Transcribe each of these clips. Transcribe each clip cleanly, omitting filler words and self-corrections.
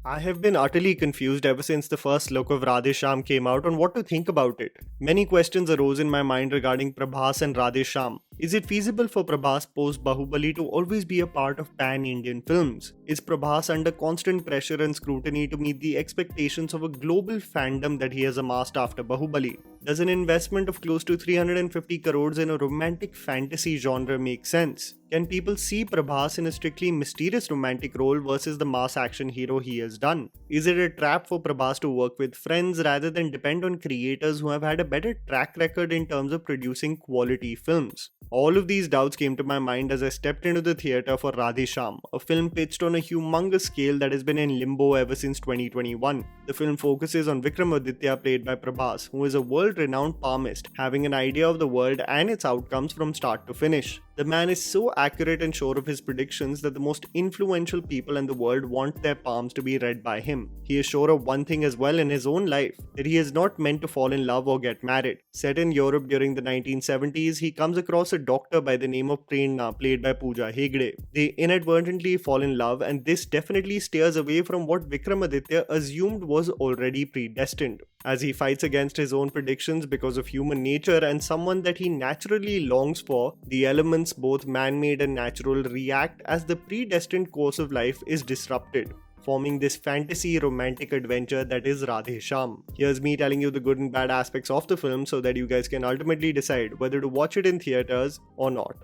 I have been utterly confused ever since the first look of Radhe Shyam came out on what to think about it. Many questions arose in my mind regarding Prabhas and Radhe Shyam. Is it feasible for Prabhas post Baahubali to always be a part of pan-Indian films? Is Prabhas under constant pressure and scrutiny to meet the expectations of a global fandom that he has amassed after Baahubali? Does an investment of close to 350 crores in a romantic fantasy genre make sense? Can people see Prabhas in a strictly mysterious romantic role versus the mass action hero he has done? Is it a trap for Prabhas to work with friends rather than depend on creators who have had a better track record in terms of producing quality films? All of these doubts came to my mind as I stepped into the theatre for Radhe Shyam, a film pitched on a humongous scale that has been in limbo ever since 2021. The film focuses on Vikramaditya, played by Prabhas, who is a world-renowned palmist, having an idea of the world and its outcomes from start to finish. The man is so accurate and sure of his predictions that the most influential people in the world want their palms to be read by him. He is sure of one thing as well in his own life, that he is not meant to fall in love or get married. Set in Europe during the 1970s, he comes across a doctor by the name of Prerna, played by Pooja Hegde. They inadvertently fall in love, and this definitely steers away from what Vikramaditya assumed was already predestined. As he fights against his own predictions because of human nature and someone that he naturally longs for, the elements, both man-made and natural, react as the predestined course of life is disrupted, forming this fantasy romantic adventure that is Radhe Shyam. Here's me telling you the good and bad aspects of the film so that you guys can ultimately decide whether to watch it in theaters or not.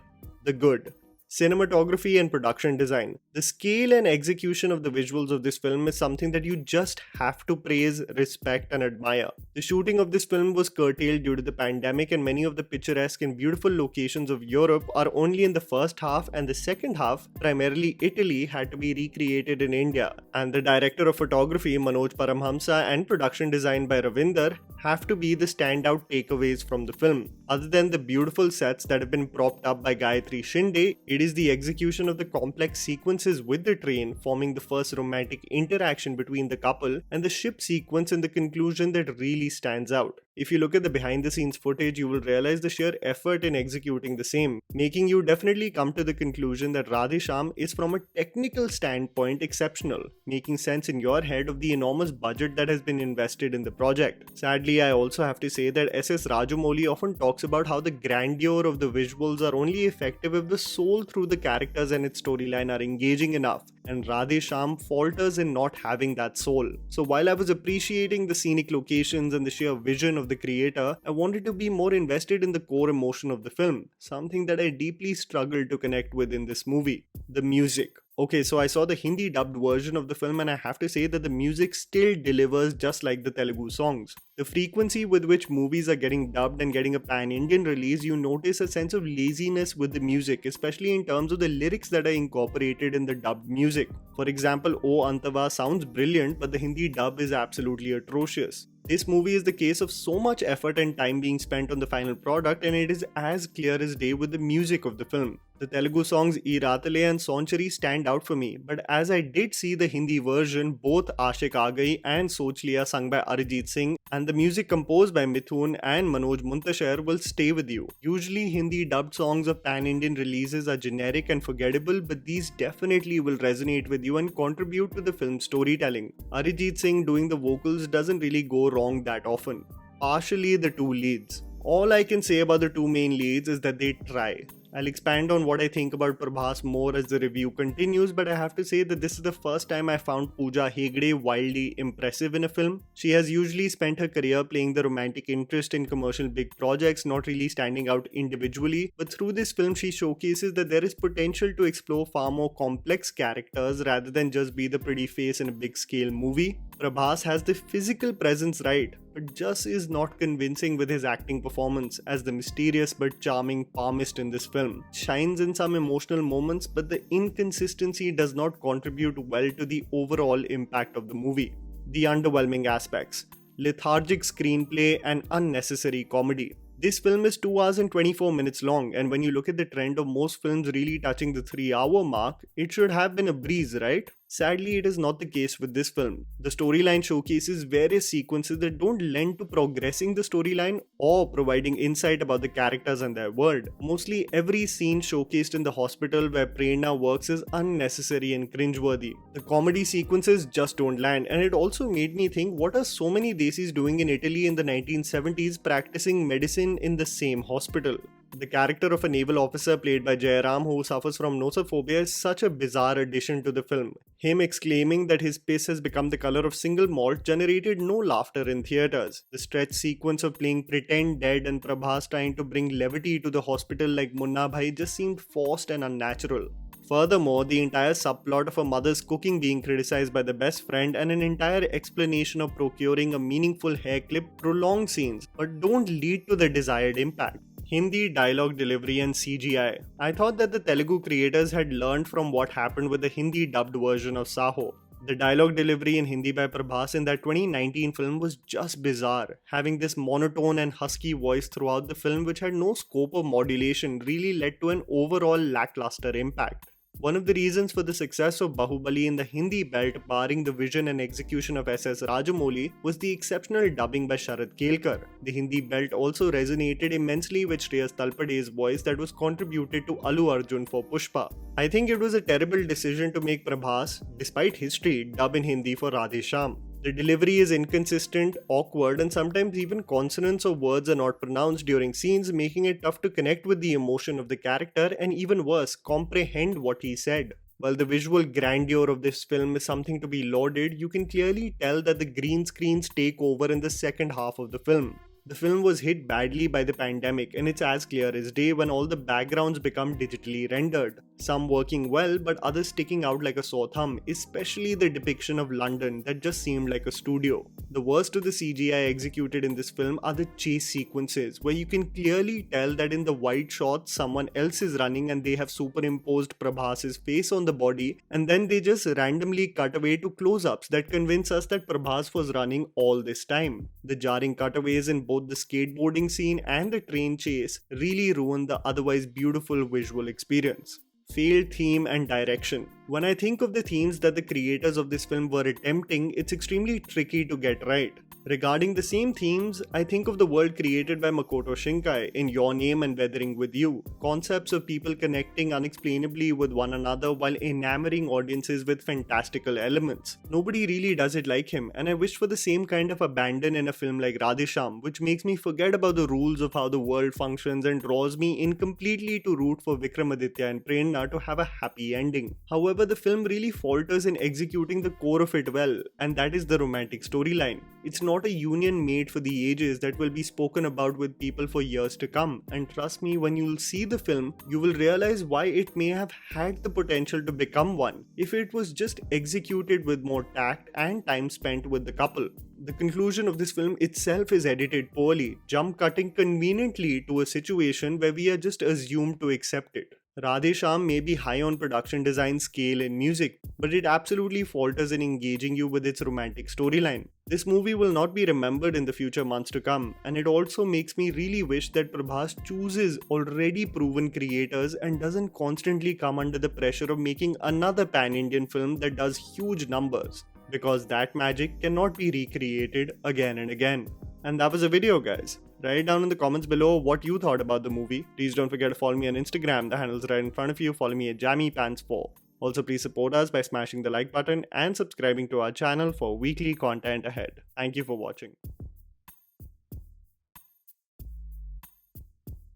The good. Cinematography and production design. The scale and execution of the visuals of this film is something that you just have to praise, respect, and admire. The shooting of this film was curtailed due to the pandemic, and many of the picturesque and beautiful locations of Europe are only in the first half, and the second half, primarily Italy, had to be recreated in India. And the director of photography, Manoj Paramhamsa, and production design by Ravinder have to be the standout takeaways from the film. Other than the beautiful sets that have been propped up by Gayatri Shinde, it is the execution of the complex sequences with the train, forming the first romantic interaction between the couple, and the ship sequence in the conclusion that really stands out. If you look at the behind the scenes footage, you will realize the sheer effort in executing the same, making you definitely come to the conclusion that Radhe Shyam is from a technical standpoint exceptional, making sense in your head of the enormous budget that has been invested in the project. Sadly, I also have to say that S.S. Rajamouli often talks about how the grandeur of the visuals are only effective if the soul through the characters and its storyline are engaging enough, and Radhe Shyam falters in not having that soul. So while I was appreciating the scenic locations and the sheer vision of the creator, I wanted to be more invested in the core emotion of the film, something that I deeply struggled to connect with in this movie: the music. Okay, so I saw the Hindi dubbed version of the film, and I have to say that the music still delivers just like the Telugu songs. The frequency with which movies are getting dubbed and getting a pan-Indian release, you notice a sense of laziness with the music, especially in terms of the lyrics that are incorporated in the dubbed music. For example, O Antava sounds brilliant, but the Hindi dub is absolutely atrocious. This movie is the case of so much effort and time being spent on the final product, and it is as clear as day with the music of the film. The Telugu songs Ee Raatale and Sonchari stand out for me, but as I did see the Hindi version, both Aashik Aa Gayi and Soch Liya sung by Arijit Singh, and the music composed by Mithun and Manoj Muntashar will stay with you. Usually Hindi dubbed songs of pan-Indian releases are generic and forgettable, but these definitely will resonate with you and contribute to the film's storytelling. Arijit Singh doing the vocals doesn't really go wrong that often. Partially the two leads. All I can say about the two main leads is that they try. I'll expand on what I think about Prabhas more as the review continues, but I have to say that this is the first time I found Pooja Hegde wildly impressive in a film. She has usually spent her career playing the romantic interest in commercial big projects, not really standing out individually, but through this film she showcases that there is potential to explore far more complex characters rather than just be the pretty face in a big scale movie. Prabhas has the physical presence right, but just is not convincing with his acting performance as the mysterious but charming palmist in this film. Shines in some emotional moments, but the inconsistency does not contribute well to the overall impact of the movie. The underwhelming aspects: lethargic screenplay and unnecessary comedy. This film is 2 hours and 24 minutes long, and when you look at the trend of most films really touching the 3-hour mark, it should have been a breeze, right? Sadly, it is not the case with this film. The storyline showcases various sequences that don't lend to progressing the storyline or providing insight about the characters and their world. Mostly every scene showcased in the hospital where Prerna works is unnecessary and cringeworthy. The comedy sequences just don't land, and it also made me think, what are so many desis doing in Italy in the 1970s practicing medicine in the same hospital? The character of a naval officer played by Jairam, who suffers from nosophobia, is such a bizarre addition to the film. Him exclaiming that his piss has become the color of single malt generated no laughter in theatres. The stretch sequence of playing pretend dead and Prabhas trying to bring levity to the hospital like Munna Bhai just seemed forced and unnatural. Furthermore, the entire subplot of a mother's cooking being criticized by the best friend and an entire explanation of procuring a meaningful hair clip prolong scenes but don't lead to the desired impact. Hindi dialogue delivery and CGI. I thought that the Telugu creators had learned from what happened with the Hindi dubbed version of Saho. The dialogue delivery in Hindi by Prabhas in that 2019 film was just bizarre, having this monotone and husky voice throughout the film which had no scope of modulation really led to an overall lackluster impact. One of the reasons for the success of Baahubali in the Hindi belt, barring the vision and execution of S.S. Rajamouli, was the exceptional dubbing by Sharad Kelkar. The Hindi belt also resonated immensely with Shreyas Talpade's voice that was contributed to Allu Arjun for Pushpa. I think it was a terrible decision to make Prabhas, despite history, dub in Hindi for Radhe Shyam. The delivery is inconsistent, awkward, and sometimes even consonants or words are not pronounced during scenes, making it tough to connect with the emotion of the character and, even worse, comprehend what he said. While the visual grandeur of this film is something to be lauded, you can clearly tell that the green screens take over in the second half of the film. The film was hit badly by the pandemic, and it's as clear as day when all the backgrounds become digitally rendered. Some working well, but others sticking out like a sore thumb, especially the depiction of London that just seemed like a studio. The worst of the CGI executed in this film are the chase sequences, where you can clearly tell that in the wide shots someone else is running and they have superimposed Prabhas's face on the body, and then they just randomly cut away to close-ups that convince us that Prabhas was running all this time. The jarring cutaways in both the skateboarding scene and the train chase really ruin the otherwise beautiful visual experience. Failed theme and direction. When I think of the themes that the creators of this film were attempting, it's extremely tricky to get right. Regarding the same themes, I think of the world created by Makoto Shinkai in Your Name and Weathering with You. Concepts of people connecting unexplainably with one another while enamoring audiences with fantastical elements. Nobody really does it like him, and I wish for the same kind of abandon in a film like Radhe Shyam, which makes me forget about the rules of how the world functions and draws me in completely to root for Vikramaditya and Prerna to have a happy ending. However, the film really falters in executing the core of it well, and that is the romantic storyline. It's not a union made for the ages that will be spoken about with people for years to come, and trust me, when you'll see the film, you will realize why it may have had the potential to become one if it was just executed with more tact and time spent with the couple. The conclusion of this film itself is edited poorly, jump cutting conveniently to a situation where we are just assumed to accept it. Radhe Shyam may be high on production design, scale, and music, but it absolutely falters in engaging you with its romantic storyline. This movie will not be remembered in the future months to come, and it also makes me really wish that Prabhas chooses already proven creators and doesn't constantly come under the pressure of making another pan-Indian film that does huge numbers, because that magic cannot be recreated again and again. And that was the video, guys. Write down in the comments below what you thought about the movie. Please don't forget to follow me on Instagram, the handle's right in front of you. Follow me at JammyPants4. Also, please support us by smashing the like button and subscribing to our channel for weekly content ahead. Thank you for watching.